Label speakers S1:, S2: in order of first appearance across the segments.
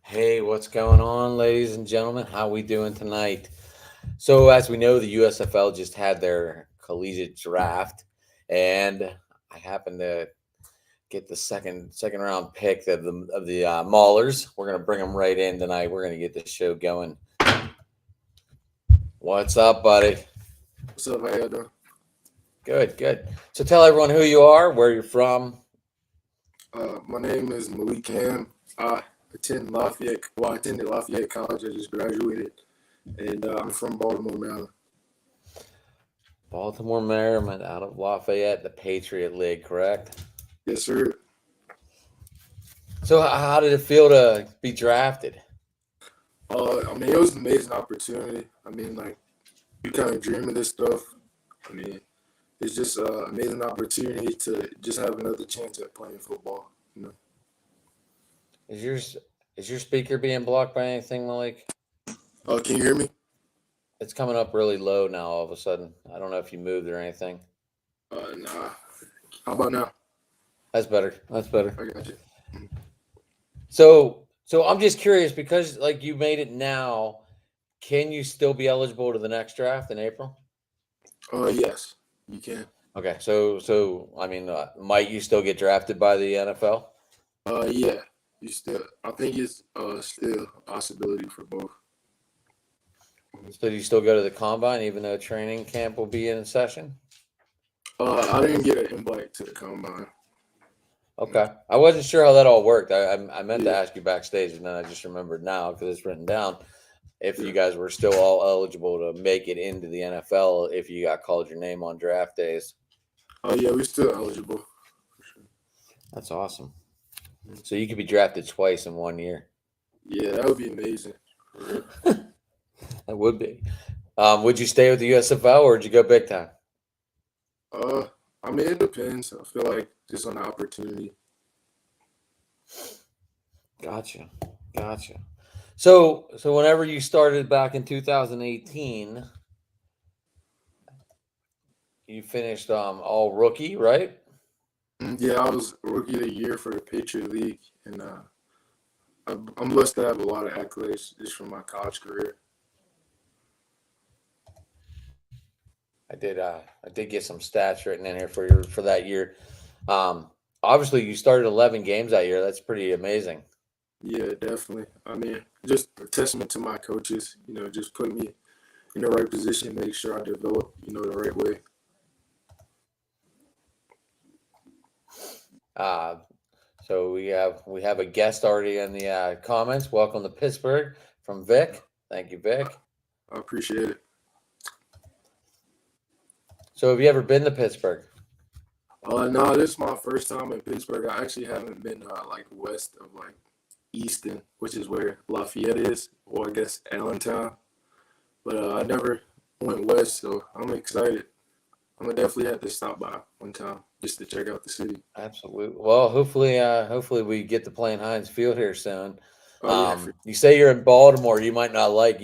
S1: Hey, what's going on, ladies and gentlemen? How we doing tonight? So, as we know, the USFL just had their collegiate draft, and I happened to get the second round pick of the Maulers. We're gonna bring them right in tonight. We're gonna get the show going. What's up, buddy?
S2: What's up? How y'all doing?
S1: Good, good. So, tell everyone who you are, where you're from.
S2: My name is Malik Ham. I attended Lafayette College. I just graduated, and I'm from Baltimore, Maryland.
S1: Baltimore, Maryland, out of Lafayette, the Patriot League, correct?
S2: Yes, sir.
S1: So, how did it feel to be drafted?
S2: It was an amazing opportunity. Like, you kind of dream of this stuff. I mean, it's just an amazing opportunity to just have another chance at playing football.
S1: Is your speaker being blocked by anything, Malik?
S2: Can you hear me?
S1: It's coming up really low now all of a sudden. I don't know if you moved or anything.
S2: Nah. How about now?
S1: That's better. That's better.
S2: I got you.
S1: So I'm just curious because like you made it now, can you still be eligible to the next draft in April?
S2: Yes, you can.
S1: Okay. So I mean, might you still get drafted by the NFL?
S2: Yeah. I think it's still a possibility for both.
S1: So do you still go to the combine even though training camp will be in session?
S2: I didn't get an invite to the combine.
S1: Okay. I wasn't sure how that all worked. I meant to
S2: Yeah.
S1: ask you backstage, and then I just remembered now because it's written down. If you guys were still all eligible to make it into the NFL, if you got called your name on draft days.
S2: Oh yeah, we're still eligible. For sure.
S1: That's awesome. So you could be drafted twice in 1 year.
S2: Yeah, that would be amazing.
S1: That would be. Would you stay with the USFL or would you go big time?
S2: It depends. I feel like just on the opportunity.
S1: Gotcha. So whenever you started back in 2018, you finished all rookie, right?
S2: Yeah, I was rookie of the year for the Patriot League, and I'm blessed to have a lot of accolades just from my college career.
S1: I did get some stats written in here for that year. Obviously you started 11 games that year. That's pretty amazing.
S2: Yeah, definitely. Just a testament to my coaches. Just put me in the right position, make sure I develop, the right way.
S1: So we have a guest already in the comments. Welcome to Pittsburgh from Vic. Thank you, Vic.
S2: I appreciate it.
S1: So have you ever been to Pittsburgh?
S2: No, this is my first time in Pittsburgh. I actually haven't been west of Easton, which is where Lafayette is, or I guess Allentown. But I never went west, so I'm excited. I'm gonna definitely have to stop by one time just to check out the city.
S1: Absolutely. Well, hopefully we get to play in Heinz Field here soon.
S2: Oh yeah,
S1: You say you're in Baltimore. You might not like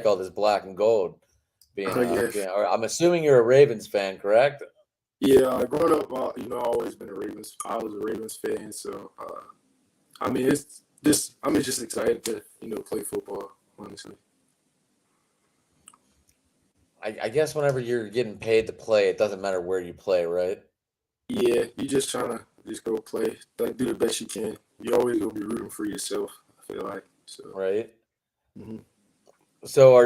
S1: all this black and gold. Or I'm assuming you're a Ravens fan, correct?
S2: yeah. Growing up, I've always been a Ravens. I was a Ravens fan, so it's just I'm just excited to play football. Honestly.
S1: I guess whenever you're getting paid to play, it doesn't matter where you play, right?
S2: Yeah, you just trying to just go play, do the best you can. You always gonna be rooting for yourself. I feel like so.
S1: Right.
S2: hmm
S1: So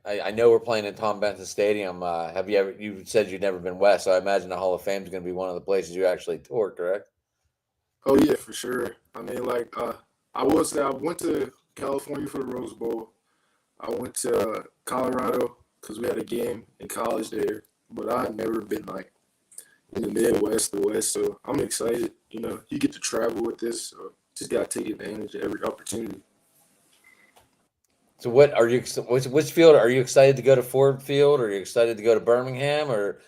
S1: I know we're playing in Tom Benson Stadium. Have you ever? You said you've never been west, so I imagine the Hall of Fame is going to be one of the places you actually tour, correct?
S2: Oh yeah, for sure. I will say I went to California for the Rose Bowl. I went to Colorado because we had a game in college there. but I've never been like in the Midwest or West. So I'm excited. You get to travel with this, so just gotta take advantage of every opportunity.
S1: So what are you? Which field are you excited to go to? Ford Field, or are you excited to go to Birmingham, or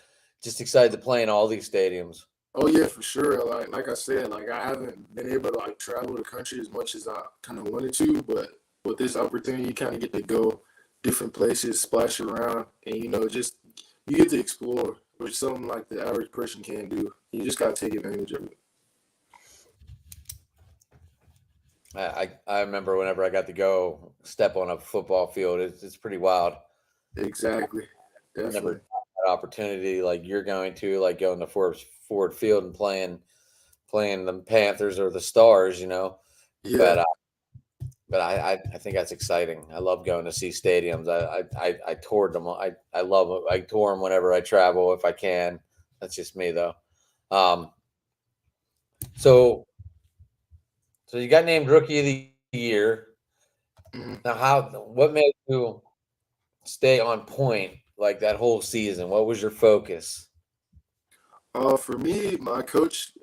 S1: just excited to play in all these stadiums?
S2: Oh yeah, for sure. Like I said, like I haven't been able to like travel the country as much as I kind of wanted to, but with this opportunity, you kind of get to go different places, splash around, and just you get to explore, which something like the average person can't do. You just gotta take advantage of it.
S1: I remember whenever I got to go step on a football field, it's pretty wild.
S2: Exactly,
S1: I never
S2: definitely.
S1: had that opportunity like you're going to, like going to Ford Field and playing the Panthers or the Stars,
S2: Yeah,
S1: But I think that's exciting. I love going to see stadiums. I toured them. I love it. I tour them whenever I travel if I can. That's just me though. Um, so so you got named Rookie of the Year.
S2: mhm.
S1: Now, what made you stay on point like that whole season? What was your focus?
S2: For me, my coach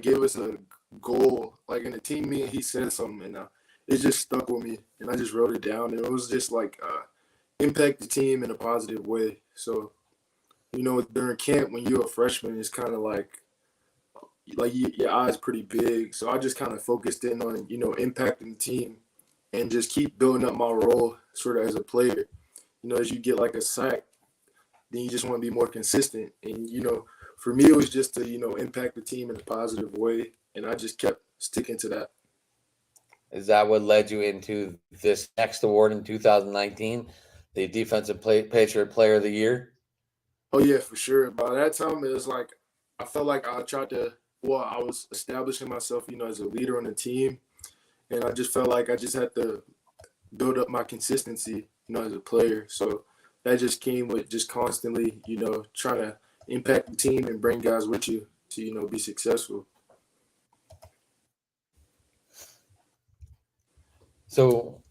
S2: gave us a goal, like in the team meeting. He said something, and it just stuck with me, and I just wrote it down. And it was just like impact the team in a positive way. So during camp when you're a freshman, it's kind of like your eyes pretty big. So I just kind of focused in on impacting the team and just keep building up my role sort of as a player. As you get like a sack, then you just want to be more consistent. And for me, it was just to impact the team in a positive way, and I just kept sticking to that.
S1: Is that what led you into this next award in 2019, the Patriot Player of the Year?
S2: Oh yeah, for sure. By that time, it was like I felt like I tried to. Well, I was establishing myself, as a leader on the team, and I just felt like I just had to build up my consistency, as a player. So that just came with just constantly, trying to impact the team and bring guys with you to, be successful.
S1: So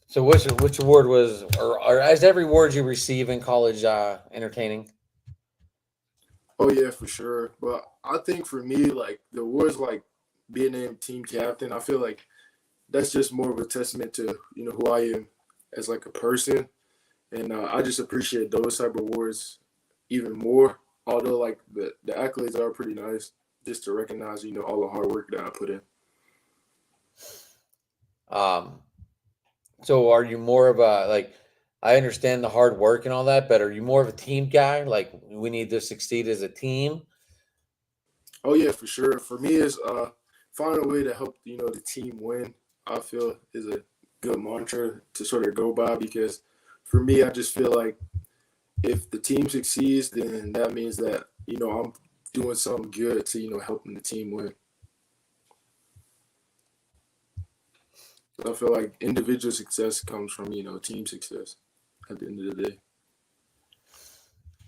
S1: so which award was, or as every award you receive in college entertaining?
S2: Oh yeah, for sure. But I think for me, like the awards, like being named team captain, I feel like that's just more of a testament to who I am as like a person, and I just appreciate those type of awards even more. Although like the accolades are pretty nice, just to recognize all the hard work that I put in.
S1: Um, so are you more of a like? I understand the hard work and all that, but are you more of a team guy? Like we need to succeed as a team.
S2: Oh yeah, for sure. For me, is find a way to help the team win. I feel is a good mantra to sort of go by because for me, I just feel like if the team succeeds, then that means that I'm doing something good to helping the team win. So I feel like individual success comes from team success at the end of the day.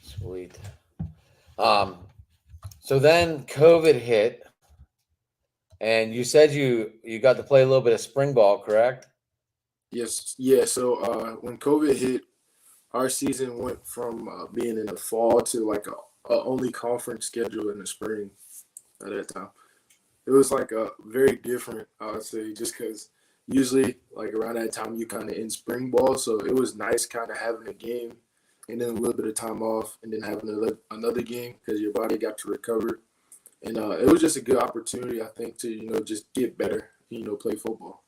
S1: Sweet. Um, so then COVID hit, and you said you got to play a little bit of spring ball, correct?
S2: Yes, yeah. So when COVID hit, our season went from being in the fall to like a only conference schedule in the spring at that time. It was like a very different, I would say, just because usually like around that time you kind of in spring ball, so it was nice kind of having a game and then a little bit of time off and then having another game because your body got to recover. And it was just a good opportunity, I think, to just get better, play football.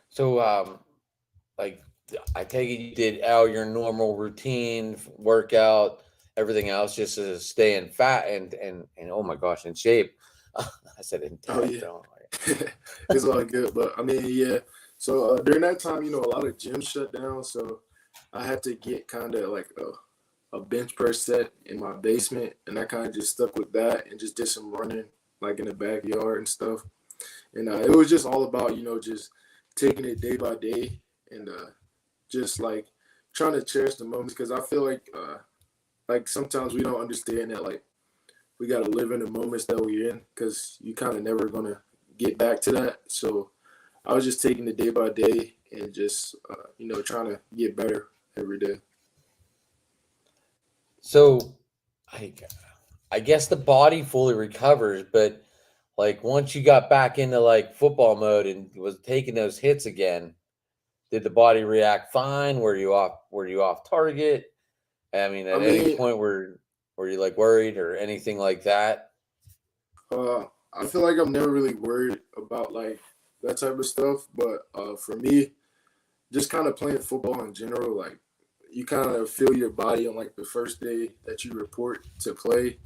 S1: So like I take it you did all your normal routine workout, everything else, just to stay in fat and oh my gosh, in shape. I said
S2: Oh
S1: intact.
S2: yeah,
S1: Don't
S2: it's all good. But I mean, yeah. So during that time, a lot of gyms shut down, so I had to get kind of like a bench press set in my basement, and I kind of just stuck with that and just did some running like in the backyard and stuff. And it was just all about just taking it day by day and just like trying to cherish the moments because I feel like sometimes we don't understand that like we got to live in the moments that we're in because you kind of never gonna get back to that. So I was just taking it day by day and just trying to get better every day.
S1: So, I I guess the body fully recovers, but like once you got back into like football mode and was taking those hits again, did the body react fine? Were you off target? I mean,
S2: I
S1: at any
S2: mean,
S1: point were you like worried or anything like that?
S2: I feel like I'm never really worried about like that type of stuff, but for me, just kind of playing football in general, like you kind of feel your body on like the first day that you report to play,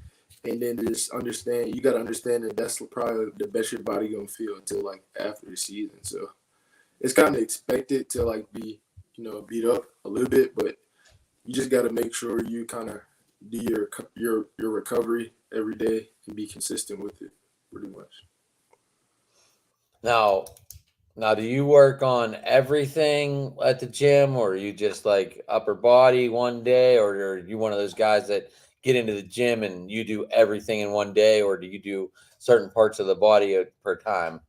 S2: and then just understand you got to understand that that's probably the best your body gonna feel until like after the season. So it's kind of expected to like be beat up a little bit, but you just got to make sure you kind of do your recovery every day and be consistent with it, pretty much.
S1: Now, now, do you work on everything at the gym, or are you just like upper body one day, or are you one of those guys that get into the gym and you do everything in one day, or do you do certain parts of the body per time?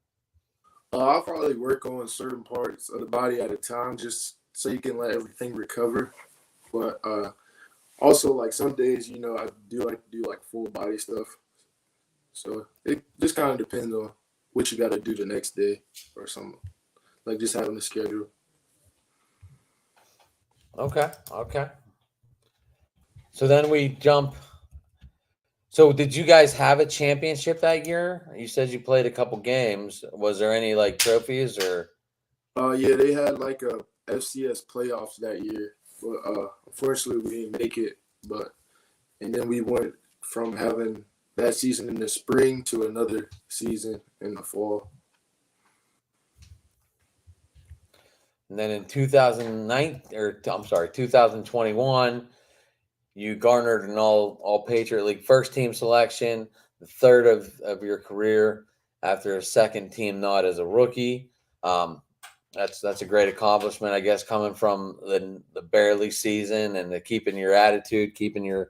S2: I'll probably work on certain parts of the body at a time, just so you can let everything recover. But also, like some days, I do like to do like full body stuff. So it just kind of depends on what you got to do the next day or something. Like just having a schedule.
S1: Okay, okay. So then we jump. So did you guys have a championship that year? You said you played a couple games. Was there any like trophies or?
S2: Yeah, they had like a FCS playoffs that year, but unfortunately we didn't make it. But and then we went from having that season in the spring to another season in the fall.
S1: And then in 2009, or I'm sorry, 2021, you garnered an all Patriot League first team selection, the third of your career after a second team nod as a rookie. Um, that's a great accomplishment, I guess, coming from the barely season and the keeping your attitude, keeping your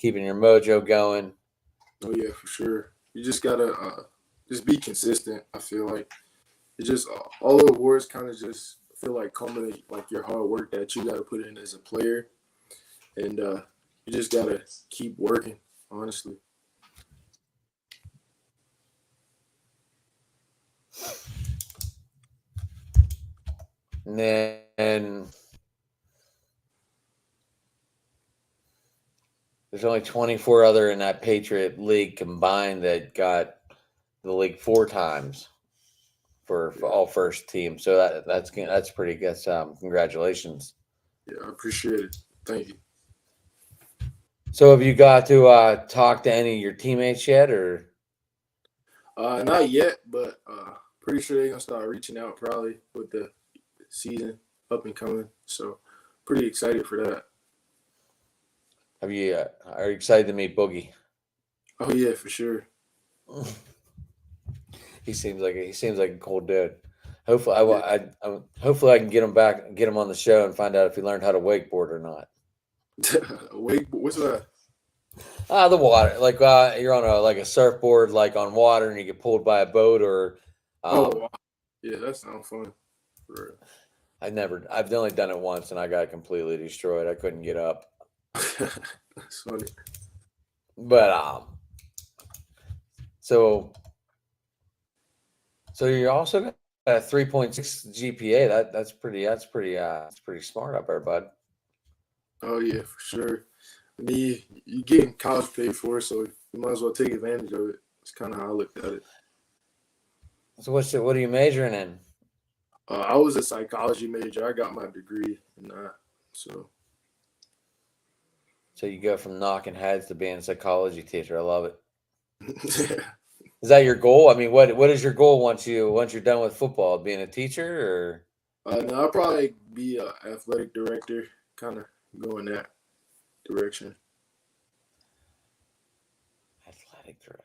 S1: mojo going.
S2: Oh yeah, for sure. You just gotta just be consistent. I feel like it just all the awards kind of just feel like culminate like your hard work that you gotta put in as a player, and you just gotta keep working. Honestly.
S1: And then there's only 24 other in that Patriot League combined that got the league four times for
S2: Yeah,
S1: all first team. So that's pretty good. Congratulations.
S2: yeah, I appreciate it. Thank you.
S1: So have you got to talk to any of your teammates yet, or
S2: Not yet, but pretty sure they're gonna start reaching out probably with the season up and coming. So pretty excited for that.
S1: have you are you excited to meet Boogie?
S2: Oh yeah, for sure.
S1: He seems like a cool dude. Hopefully, I,
S2: Yeah.
S1: wa- I hopefully I can get him on the show, and find out if he learned how to wakeboard or not.
S2: Wait, what's that?
S1: The water, like you're on a surfboard, like on water, and you get pulled by a boat, or
S2: Oh,
S1: um,
S2: wow. Yeah, that sounds fun. For
S1: I've only done it once, and I got completely destroyed. I couldn't get up,
S2: real. That's funny.
S1: but so so you're also got a 3.6 GPA. That's pretty smart up there, bud.
S2: Oh yeah, for sure. I mean, you getting college paid for, so you might as well take advantage of it. It's kind of how I looked at it.
S1: So what are you majoring in?
S2: I was a psychology major. I got my degree in that. So
S1: So you go from knocking heads to being a psychology teacher. I love it. Is that your goal? I mean, what is your goal once you're done with football? Being a teacher
S2: now I'll probably be a athletic director, kind of go in that direction.
S1: or athletic director?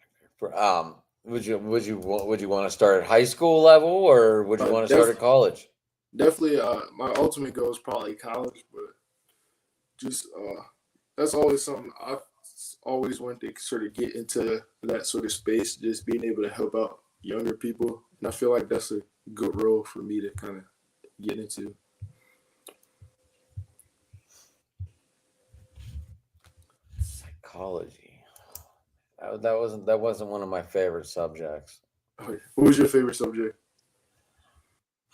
S1: Would you want to start at high school level, or would you want to start
S2: Def,
S1: at college?
S2: definitely, my ultimate goal is probably college, but just that's always something I've always wanted to sort of get into that sort of space, just being able to help out younger people, and I feel like that's a good role for me to kind of get into.
S1: Psychology. That wasn't one of my favorite subjects.
S2: Okay. What was your favorite subject?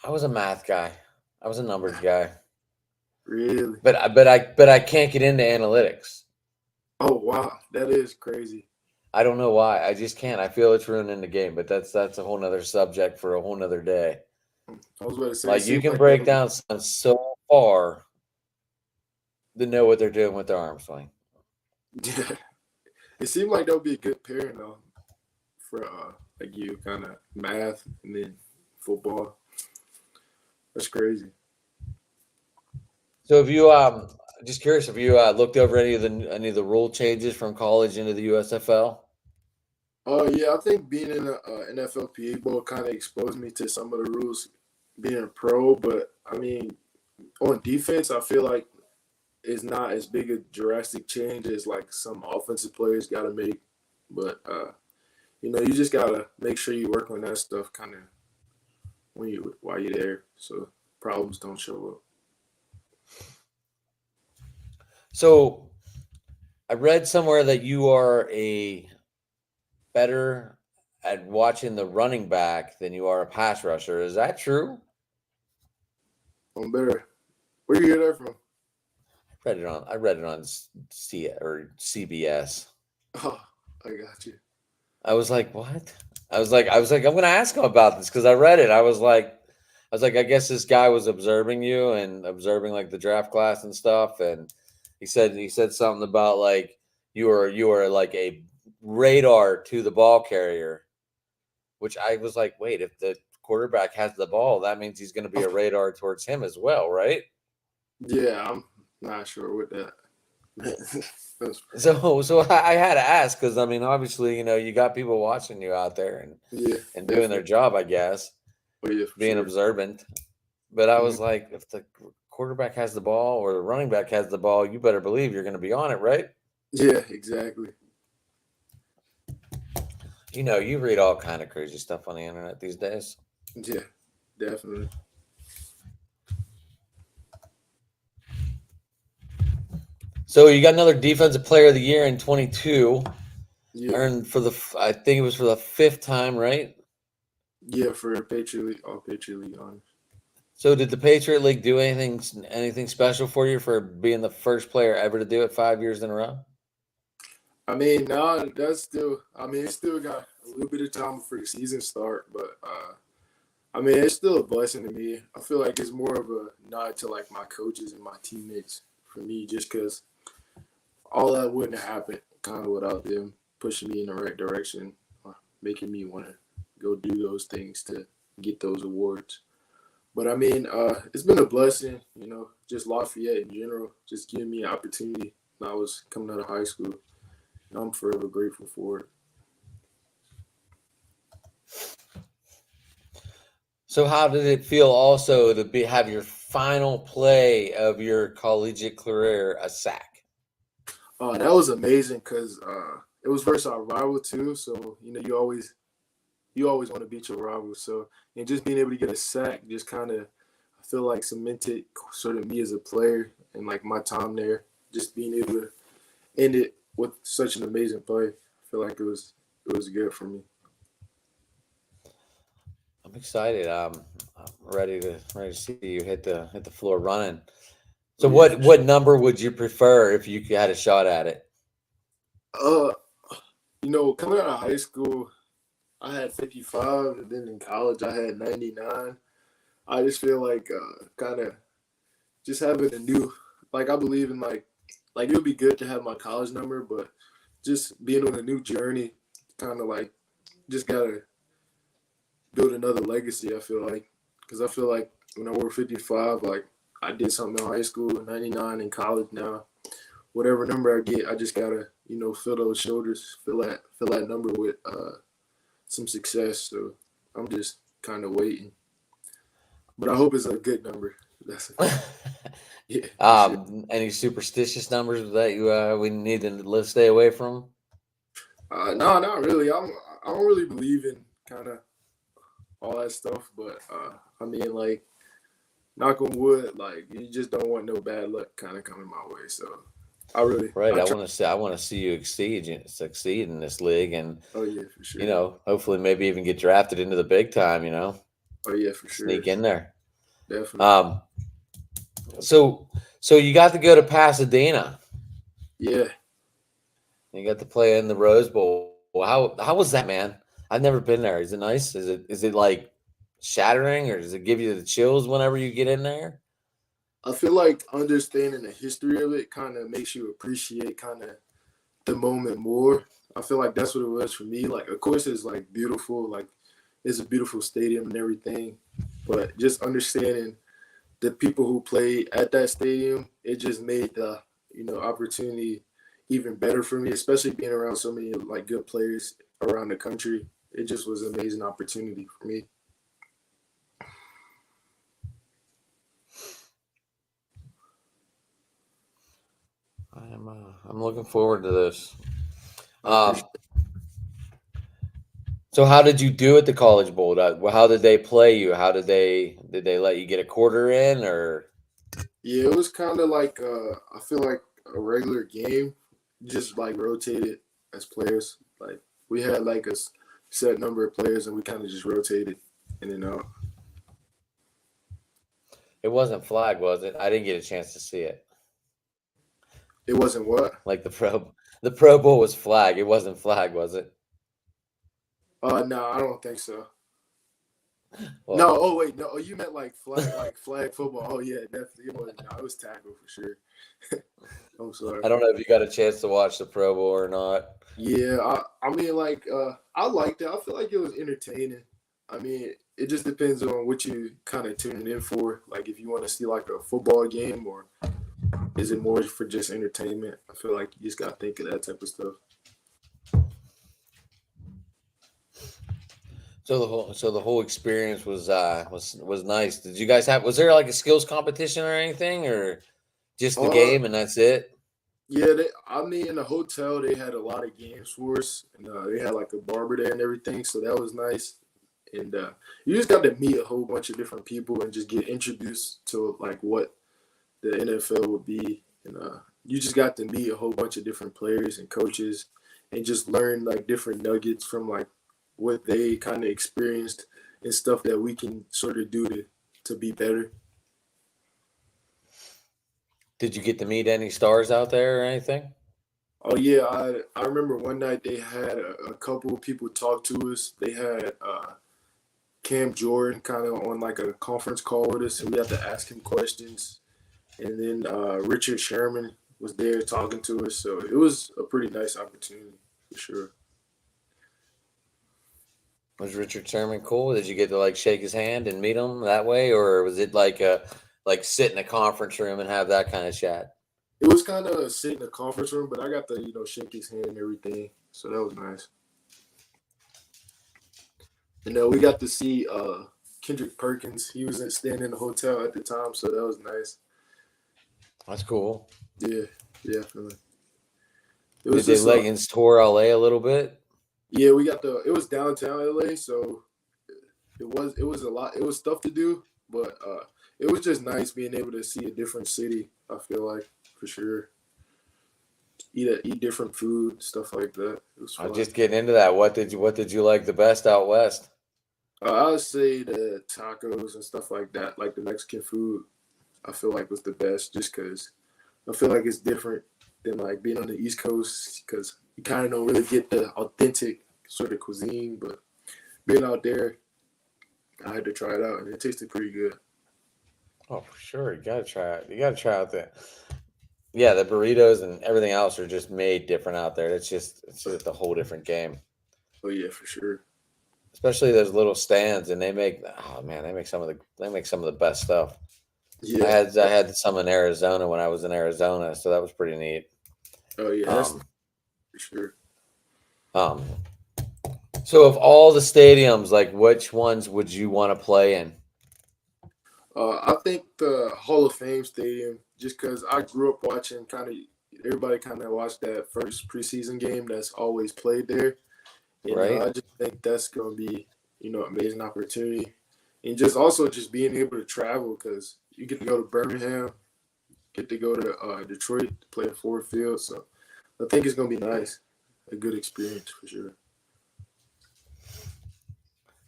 S1: I was a math guy. I was a numbers guy.
S2: Really?
S1: But I can't get into analytics.
S2: Oh wow, that is crazy.
S1: I don't know why. I just can't. I feel it's ruining the game, but that's a whole nother subject for a whole nother day.
S2: I was about to say, it
S1: Like you
S2: seems
S1: can
S2: like
S1: break
S2: that'll be.
S1: down something so far to know what they're doing with their arm swing.
S2: Yeah, it seemed like that'll be a good pairing though for like you kind of math and then football. That's crazy.
S1: So have you just curious, have you looked over any of the rule changes from college into the USFL?
S2: Yeah, I think being in the NFLPA bowl kind of exposed me to some of the rules being a pro, but I mean, on defense, I feel like it's not as big a drastic change as like some offensive players got to make. But you just gotta make sure you work on that stuff kind of when you while you're there, so problems don't show up.
S1: So I read somewhere that you are a better at watching the running back than you are a pass rusher. Is that true?
S2: I'm better. Where you hear that from?
S1: I read it on CBS.
S2: Oh, I got you.
S1: I was like, what? I was like, I'm gonna ask him about this because I read it. I was like, I guess this guy was observing you and observing like the draft class and stuff, and he said something about like you are like a radar to the ball carrier, which I was like, wait, if the quarterback has the ball, that means he's gonna be a radar towards him as well, right?
S2: Yeah, I'm not sure what that. That's,
S1: So I had to ask because I mean, obviously, you got people watching you out there and
S2: yeah,
S1: and doing their
S2: definitely.
S1: job, I guess,
S2: Oh yeah, for
S1: being
S2: sure.
S1: observant. But I
S2: Hmm.
S1: was like, if the quarterback has the ball or the running back has the ball, you better believe you're going to be on it, right?
S2: Yeah, exactly.
S1: You read all kind of crazy stuff on the internet these days.
S2: Yeah, definitely.
S1: So you got another defensive player of the year in 22,
S2: Yeah,
S1: earned I think it was for the fifth time, right?
S2: yeah, for Patriot League, all Patriot League honors.
S1: So did the Patriot League do anything special for you for being the first player ever to do it 5 years in a row?
S2: I mean, no, that's still. I mean, it's still got a little bit of time before the season start, but I mean, it's still a blessing to me. I feel like it's more of a nod to like my coaches and my teammates for me, just because all that wouldn't have happened kind of without them pushing me in the right direction, making me want to go do those things to get those awards. But I mean, it's been a blessing, just Lafayette in general, just giving me an opportunity when I was coming out of high school. And I'm forever grateful for it.
S1: So how did it feel also to have your final play of your collegiate career a sack?
S2: That was amazing because it was versus our rival too. So you always want to beat your rival. So and just being able to get a sack just kind of I feel like cemented sort of me as a player and like my time there. Just being able to end it with such an amazing play. I feel like it was good for me.
S1: I'm excited. I'm ready to see you hit the floor running. So
S2: Oh yeah,
S1: what
S2: for
S1: what
S2: sure.
S1: number would you prefer if you had a shot at it?
S2: Uh, coming out of high school, I had 55, and then in college I had 99. I just feel like kind of just having a new, like I believe in like it would be good to have my college number, but just being on a new journey, kind of like just gotta build another legacy. I feel like because I feel like when I wore 55, like I did something in high school, 99 in college. Now, whatever number I get, I just gotta fill those shoulders, fill that number with some success. So I'm just kind of waiting, but I hope it's a good number. That's yeah, for sure.
S1: Any superstitious numbers that we need to stay away from?
S2: No, not really. I don't really believe in kind of all that stuff, but I mean, like, knock on wood, like you just don't want no bad luck kind of coming my way. So
S1: Right.
S2: I try.
S1: I want to see you succeed in this league, and
S2: Oh yeah, for
S1: you
S2: sure.
S1: know, hopefully, maybe even get drafted into the big time. You know,
S2: Oh yeah, for sure.
S1: sneak in there.
S2: Definitely.
S1: Um. So so you got to go to Pasadena.
S2: Yeah.
S1: You got to play in the Rose Bowl. How was that, man? I've never been there. Is it nice? Is it like shattering, or does it give you the chills whenever you get in there?
S2: I feel like understanding the history of it kind of makes you appreciate kind of the moment more. I feel like that's what it was for me. Like, of course, it's like beautiful, like it's a beautiful stadium and everything, but just understanding the people who played at that stadium, it just made the opportunity even better for me, especially being around so many like good players around the country. It just was an amazing opportunity for me.
S1: I'm looking forward to this.
S2: I appreciate.
S1: Um. So how did you do at the College Bowl? How did they play you? Did they let you get a quarter in, or
S2: Yeah, it was kind of like I feel like a regular game, just like rotated as players. Like we had like set number of players, and we kind of just rotated in and out.
S1: it wasn't flag, was it? I didn't get a chance to see it.
S2: It wasn't what?
S1: Like the Pro Bowl was flag. It wasn't flag, was it?
S2: No, I don't think so. No,
S1: Well,
S2: oh wait, no, oh, you meant like flag football. Oh yeah, definitely. It was no, it was tackle for sure. I'm sorry.
S1: I don't know if you got a chance to watch the Pro Bowl or not.
S2: Yeah, I mean like I liked it. I feel like it was entertaining. I mean, it just depends on what you kind of tuning in for. Like if you want to see like a football game or is it more for just entertainment? I feel like you just gotta think of that type of stuff.
S1: So the whole experience was nice. Did you guys have, was there like a skills competition or anything, or just the
S2: Uh
S1: game and that's it?
S2: yeah, I mean in the hotel they had a lot of games for us and they had like a barber there and everything, so that was nice. And you just got to meet a whole bunch of different people and just get introduced to like what the NFL would be. And you just got to meet a whole bunch of different players and coaches and just learn like different nuggets from like what they kind of experienced and stuff that we can sort of do to be better.
S1: Did you get to meet any stars out there or anything?
S2: Oh yeah, I remember one night they had a couple of people talk to us. They had Cam Jordan kind of on like a conference call with us, and we had to ask him questions. And then Richard Sherman was there talking to us, so it was a pretty nice opportunity for sure.
S1: Was Richard Sherman cool? Did you get to like shake his hand and meet him that way, or was it like sit in a conference room and have that kind of chat?
S2: It was kind of sit in the conference room, but I got to shake his hand and everything, so that was nice. And we got to see Kendrick Perkins. He was staying in the hotel at the time, so that was nice.
S1: That's cool.
S2: Yeah, definitely. It
S1: Did
S2: was
S1: they
S2: just
S1: let you tour LA a little bit?
S2: yeah, we got the. It was downtown LA, so it was a lot. It was stuff to do, but it was just nice being able to see a different city. I feel like for sure. Eat different food, stuff like that. It was
S1: I'm
S2: fun.
S1: just getting into that. What did you like the best out west?
S2: I would say the tacos and stuff like that, like the Mexican food. I feel like was the best, just because I feel like it's different than like being on the East Coast, because you kind of don't really get the authentic sort of cuisine. But being out there, I had to try it out, and it tasted pretty good.
S1: Oh, for sure. You gotta try it. You gotta try out there. Yeah, the burritos and everything else are just made different out there. It's just a whole different game.
S2: Oh yeah, for sure.
S1: Especially those little stands, and oh man, they make some of the best stuff.
S2: Yeah.
S1: I had some in Arizona when I was in Arizona, so that was pretty neat.
S2: Oh yeah, that's
S1: Um,
S2: for sure.
S1: um, so of all the stadiums, like which ones would you want to play in?
S2: I think the Hall of Fame Stadium, just because I grew up watching kind of everybody kind of watched that first preseason game that's always played there. And
S1: Right?
S2: I just think that's going to be, amazing opportunity. And just also just being able to travel because you get to go to Birmingham, get to go to Detroit to play at Ford Field. So I think it's gonna be nice, a good experience for sure.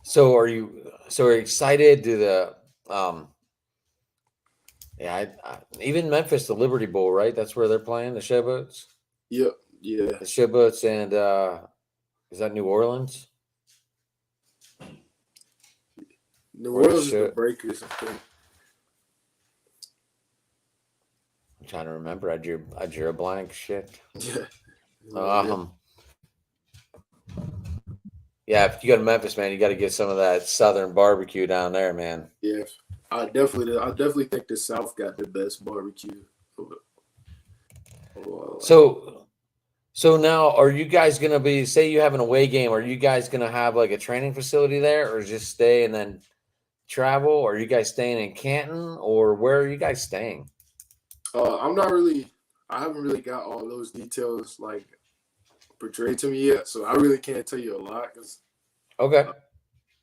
S1: So are you excited to the yeah, even Memphis, the Liberty Bowl, right? That's where they're playing the Showboats.
S2: Yep, yeah.
S1: The Showboats and is that New Orleans?
S2: New
S1: Or the
S2: Orleans is the
S1: show
S2: Breakers, I think.
S1: I'm trying to remember. I drew a blank. Shit.
S2: Yeah, yeah,
S1: Um yeah, if you go to Memphis, man, you got to get some of that southern barbecue down there, man.
S2: yeah. I definitely think the South got the best barbecue of, like.
S1: So so now are you guys gonna be, say you have an away game, are you guys gonna have like a training facility there or just stay and then travel? Or are you guys staying in Canton or where are you guys staying?
S2: I'm not really. I haven't really got all those details like portrayed to me yet, so I really can't tell you a lot because
S1: Okay.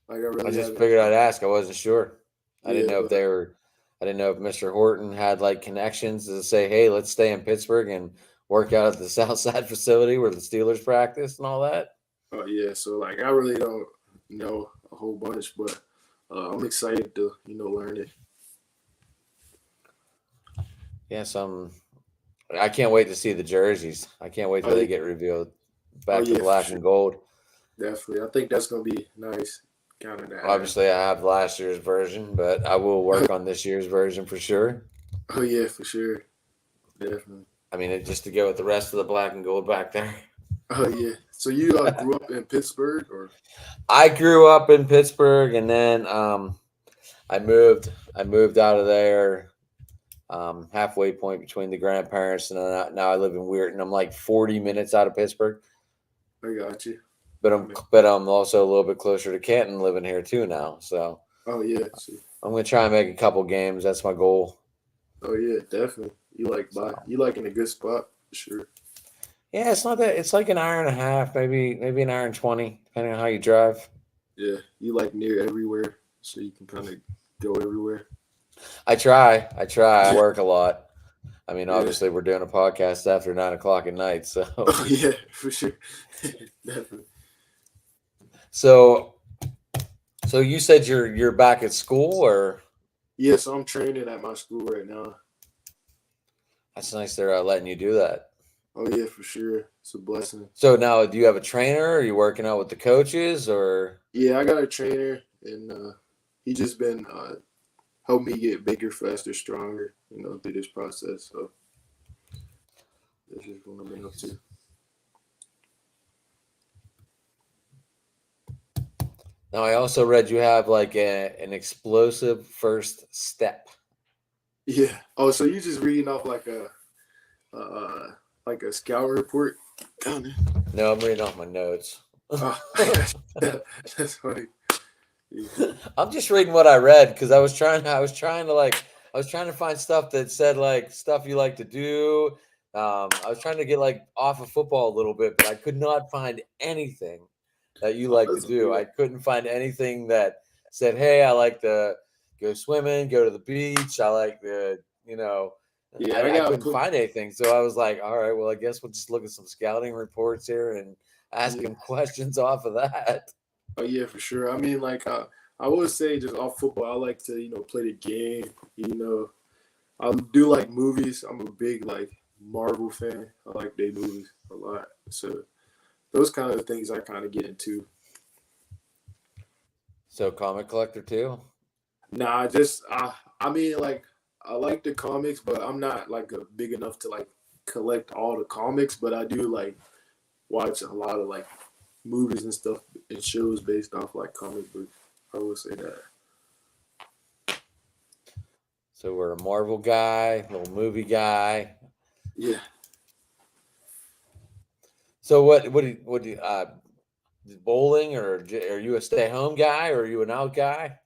S2: like I
S1: I
S2: really
S1: just
S2: haven't.
S1: figured I'd ask. I wasn't sure. I didn't
S2: Yeah,
S1: know if
S2: but
S1: they were. I didn't know if Mr. Horton had like connections to say, "Hey, let's stay in Pittsburgh and work out at the South Side facility where the Steelers practice and all that."
S2: yeah. So like I really don't know a whole bunch, but I'm excited to learn it.
S1: Yeah, some. I can't wait to see the jerseys. I can't wait till
S2: Oh
S1: they
S2: yeah,
S1: get revealed.
S2: oh
S1: Back to
S2: yeah, for
S1: black
S2: sure,
S1: and gold.
S2: definitely. I think that's gonna be nice, kind of to have.
S1: Obviously, I have last year's version, but I will work on this year's version for sure.
S2: Oh yeah, for sure, definitely.
S1: I mean, just to go with the rest of the black and gold back there.
S2: Oh yeah. So you grew up in Pittsburgh, or?
S1: I grew up in Pittsburgh, and then I moved. I moved out of there, halfway point between the grandparents, and now I live in Weirton. I'm like 40 minutes out of Pittsburgh,
S2: I got you.
S1: but
S2: I
S1: I'm
S2: mean,
S1: but I'm also a little bit closer to Canton, living here too now. So
S2: oh yeah. See.
S1: I'm gonna try and make a couple games. That's my goal.
S2: Oh yeah, definitely.
S1: So
S2: You like in a good spot for sure.
S1: yeah, it's not that. It's like an hour and a half, maybe an hour and 20, depending on how you drive.
S2: Yeah, you like near everywhere, so you can kind of go everywhere.
S1: I try. I try. I
S2: Yeah,
S1: work a lot. I mean,
S2: yeah.
S1: obviously, we're doing a podcast after 9 o'clock at night. So,
S2: Oh yeah, for sure. Definitely.
S1: so, so you said you're back at school, or
S2: Yeah, so I'm training at my school right now.
S1: that's nice. They're letting you do that.
S2: Oh yeah, for sure. It's a blessing.
S1: So now, do you have a trainer? Are you working out with the coaches, or
S2: Yeah, I got a trainer, and he just been helped me get bigger, faster, stronger. Through this process. So that's just what I've been up to.
S1: now? I also read you have like an explosive first step.
S2: Yeah. Oh, so you just reading off like a scout report? Kinda.
S1: No, I'm reading off my notes.
S2: Oh, I got you. That's funny. Yeah.
S1: I'm just reading what I read because I was trying to find stuff that said like stuff you like to do. I was trying to get like off of football a little bit, but I could not find anything that you
S2: Oh,
S1: like to
S2: that's
S1: do.
S2: good.
S1: I couldn't find anything that said, "Hey, I like to go swimming, go to the beach. I like to, you know."
S2: Yeah, I
S1: I
S2: gotta
S1: couldn't
S2: put.
S1: find anything, so I was like, "All right, well, I guess we'll just look at some scouting reports here and ask
S2: Yeah.
S1: him questions off of that."
S2: Oh yeah, for sure. I mean, like I would say just off football, I like to play the game. I do like movies. I'm a big like Marvel fan. I like their movies a lot. So those kind of things I kind of get into.
S1: So, comic collector too.
S2: Nah, just I mean like I like the comics, but I'm not like a big enough to like collect all the comics. But I do like watch a lot of like movies and stuff and shows based off like comic books. I would say that.
S1: So we're a Marvel guy, little movie guy.
S2: Yeah.
S1: So bowling, or are you a stay home guy or are you an out guy?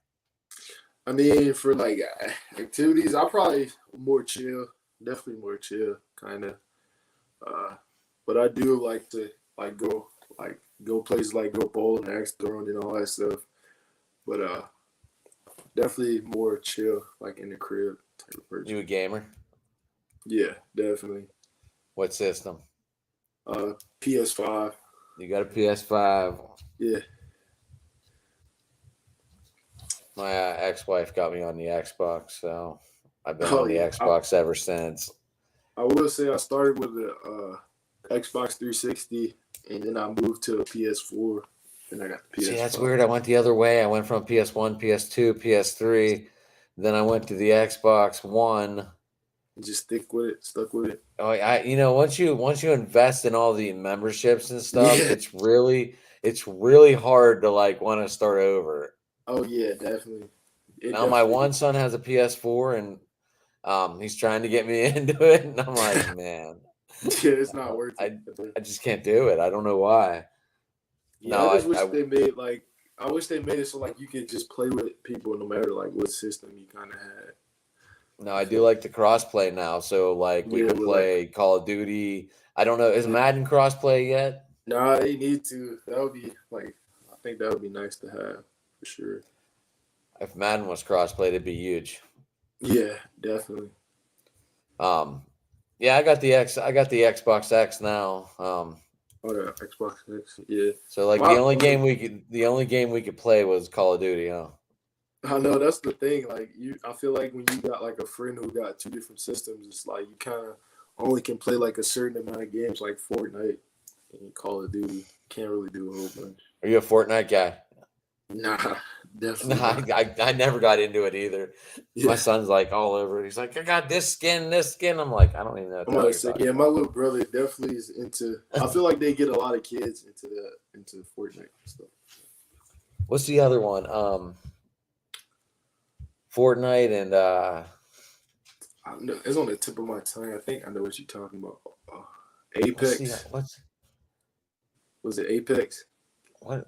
S2: I mean, for like activities, I probably more chill. Definitely more chill, kind of. Uh, but I do like to like go places like go bowling, axe throwing, and all that stuff. But definitely more chill, like in the crib type of person.
S1: You a gamer?
S2: Yeah, definitely.
S1: What system?
S2: PS5.
S1: You got a PS5.
S2: Yeah.
S1: My ex-wife got me on the Xbox, so I've been
S2: Oh
S1: on the
S2: yeah.
S1: Xbox ever since.
S2: I will say I started with the Xbox 360, and then I moved to a PS4. Then I got the
S1: See, that's
S2: PS5.
S1: weird. I went the other way. I went from PS1, PS2, PS3. Then I went to the Xbox One.
S2: Just stick with it. Stuck with it.
S1: Oh, once you invest in all the memberships and stuff,
S2: Yeah.
S1: it's really hard to like want to start over.
S2: Oh yeah, definitely. It
S1: Now my
S2: definitely.
S1: one son has a PS4 and he's trying to get me into it, and I'm like, man,
S2: Yeah, it's not
S1: no,
S2: worth it.
S1: I just can't do it. I don't know why.
S2: Yeah,
S1: No,
S2: I just wish
S1: I
S2: they made like I wish they made it so like you could just play with people no matter like what system you kind of had.
S1: no,
S2: I
S1: I do
S2: feel
S1: like the crossplay now. So like we
S2: yeah,
S1: can
S2: with like
S1: play Call of Duty. I don't know, is
S2: yeah.
S1: Madden crossplay yet?
S2: Nah, they need to. That would be like I think that would be nice to have for sure.
S1: If Madden was crossplay, it'd be huge.
S2: Yeah, definitely.
S1: Um, yeah, I got the Xbox X now.
S2: Oh, the Xbox X. Yeah,
S1: So like
S2: my
S1: the only game we could play was Call of Duty, huh?
S2: I know that's the thing. Like you, I feel like when you got like a friend who got two different systems, it's like you kind of only can play like a certain amount of games, like Fortnite and Call of Duty. Can't really do a whole bunch.
S1: Are you a Fortnite guy?
S2: Nah,
S1: No,
S2: definitely not.
S1: I never got into it either. My
S2: Yeah,
S1: son's like all over it. He's like, I got this skin, this skin. I'm like, I don't even know what
S2: I'm
S1: the hell
S2: gonna
S1: you're
S2: say
S1: talking
S2: yeah. My
S1: about.
S2: little brother definitely is into. I feel like they get a lot of kids into that into Fortnite and stuff.
S1: What's the other one? Fortnite and
S2: I know, it's on the tip of my tongue. I think I know what you're talking about.
S1: what's the
S2: Apex. Was it Apex?
S1: what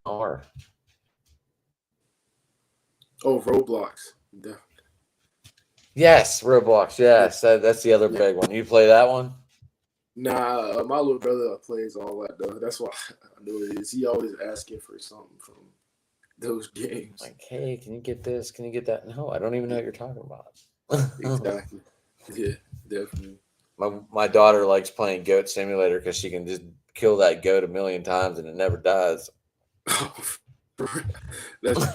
S1: R?
S2: Oh, Roblox. Definitely.
S1: Yes, Roblox.
S2: Yeah,
S1: Yes, that's the other
S2: yeah.
S1: big one. You play that one?
S2: Nah, my little brother plays all that though. That's why I know it is. He always asking for something from those games.
S1: Like, hey, can you get this? Can you get that? No, I don't even know
S2: Yeah,
S1: what you're talking about.
S2: exactly. Yeah, definitely.
S1: My daughter likes playing Goat Simulator because she can just kill that goat a million times and it never dies.
S2: That's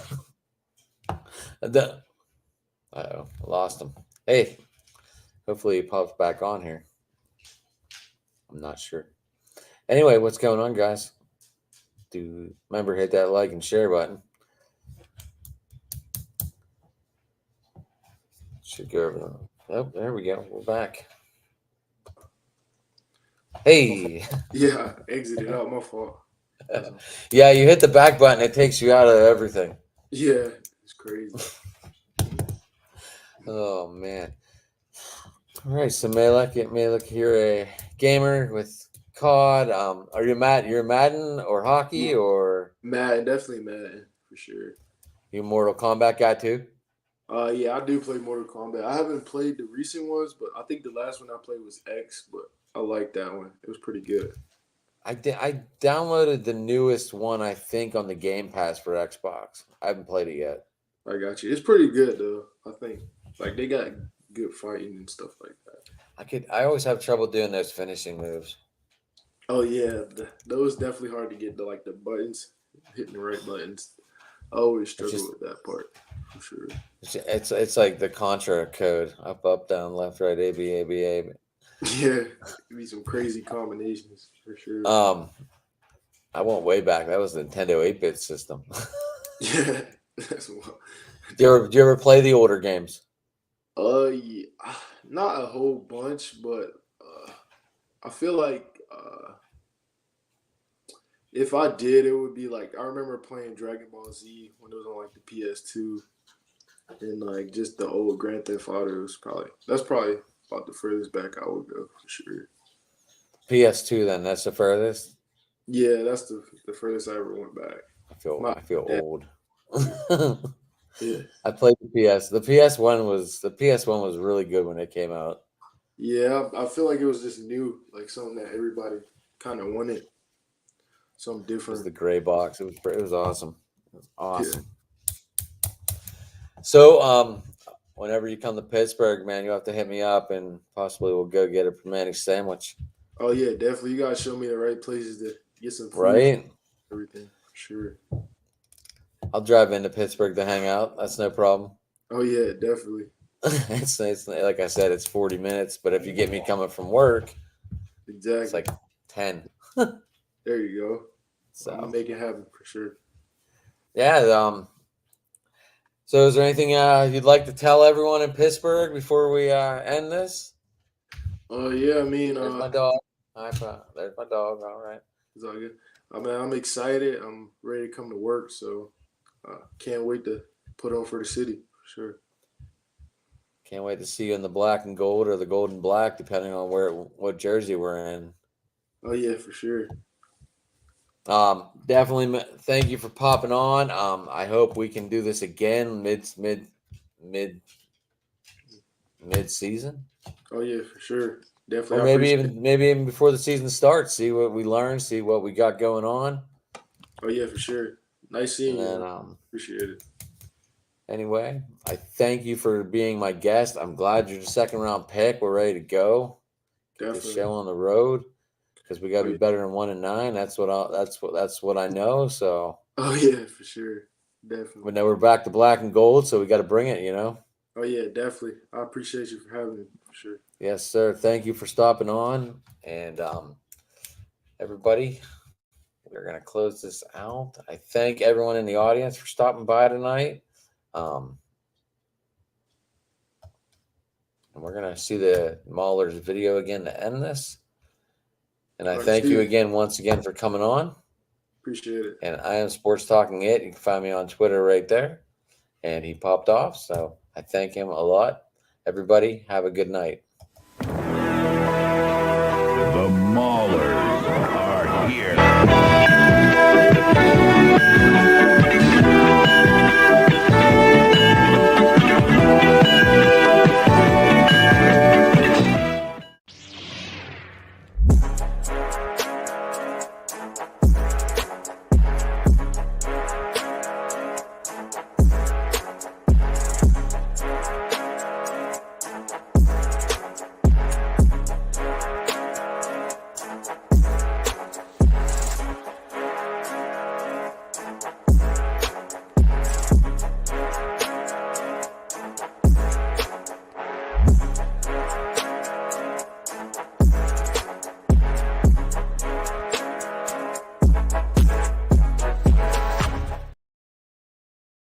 S1: The, oh, I lost him. Hey, hopefully he pops back on here. I'm not sure. Anyway, what's going on, guys? Do remember hit that like and share button. Should go over. Oh, there we go. We're back.
S2: my fault.
S1: Hey,
S2: Yeah, I exited out. My fault. That's all.
S1: yeah, you hit the back button. It takes you out of everything.
S2: Yeah, it's crazy.
S1: Oh man. All right, so Malek, you're a gamer with COD. Are you You're Madden or hockey
S2: M-
S1: or
S2: Mad, definitely mad for sure.
S1: you Mortal Kombat guy too?
S2: Yeah, I do play Mortal Kombat. I haven't played the recent ones, but I think the last one I played was X. But I like that one. It was pretty good.
S1: I downloaded the newest one I think on the Game Pass for Xbox. I haven't played it yet.
S2: I got you. It's pretty good though. I think like they got good fighting and stuff like that.
S1: I always have trouble doing those finishing moves.
S2: Oh yeah, those definitely hard to get the like the buttons hitting the right buttons. I always
S1: It's
S2: struggle
S1: just
S2: with that part for sure.
S1: it's like the Contra code. Up, down, left, right, A B A B A.
S2: Yeah, it'd be some crazy combinations for sure.
S1: Um I went way back. That was the Nintendo 8-bit system.
S2: Yeah, that's what.
S1: Do you ever play the older games?
S2: Yeah, not a whole bunch, but I feel like if I did, it would be like I remember playing Dragon Ball Z when it was on like the PS2, and like just the old Grand Theft Auto was probably that's probably about the furthest back I would go for sure.
S1: PS2 then, that's the furthest.
S2: Yeah, that's the furthest I ever went back. My
S1: I feel
S2: dad,
S1: old.
S2: yeah,
S1: I played the PS. The PS1 was really good when it came out.
S2: yeah. I feel like it was just new, like something that everybody kind of wanted, something
S1: It was
S2: different.
S1: the gray box. It was awesome. It was
S2: Yeah,
S1: awesome. So, whenever you come to Pittsburgh, man, you have to hit me up, and possibly we'll go get a Permane sandwich.
S2: Oh yeah, definitely. You gotta show me the right places to get some food,
S1: Right?
S2: everything for sure.
S1: I'll drive into Pittsburgh to hang out. That's no problem.
S2: Oh yeah, definitely.
S1: It's like I said, it's 40 minutes, but if you get me coming from work, it's
S2: Exactly.
S1: like 10.
S2: There you go. I'm gonna
S1: So,
S2: make it happen for sure.
S1: yeah. So, is there anything you'd like to tell everyone in Pittsburgh before we end this?
S2: Yeah, I mean,
S1: There's my dog. There's my dog. All right.
S2: it's all good. I mean, I'm excited. I'm ready to come to work, so can't wait to put on for the city for sure.
S1: Can't wait to see you in the black and gold or the gold and black, depending on what jersey we're in.
S2: Oh yeah, for sure.
S1: Definitely. Thank you for popping on. I hope we can do this again mid mid season,
S2: Oh yeah, for sure.
S1: or
S2: Definitely, I appreciate it.
S1: maybe even before the season starts. See what we learn. See what we got going on,
S2: Oh yeah, for sure. Nice
S1: and
S2: seeing you,
S1: then
S2: man. Appreciate it.
S1: anyway, I thank you for being my guest. I'm glad you're the second round pick. We're ready to go. Get this
S2: Definitely.
S1: show on the road because we got
S2: Oh
S1: to be
S2: yeah.
S1: better than 1-9. That's what I know. So
S2: Oh yeah, for sure.
S1: we
S2: Definitely.
S1: know we're back to black and gold, so we got to bring it.
S2: Oh yeah, definitely. I appreciate you for having me for sure.
S1: Yes, sir. Thank you for stopping on, and everybody, we're gonna close this out. I thank everyone in the audience for stopping by tonight. Um, and we're gonna see the Maulers video again to end this. And I
S2: All right,
S1: thank
S2: see
S1: you
S2: you.
S1: again once again for coming on.
S2: Appreciate it.
S1: And I am Sports Talking It. You can find me on Twitter right there. And he popped off, so I thank him a lot. Everybody, have a good night.
S3: The Maulers are here.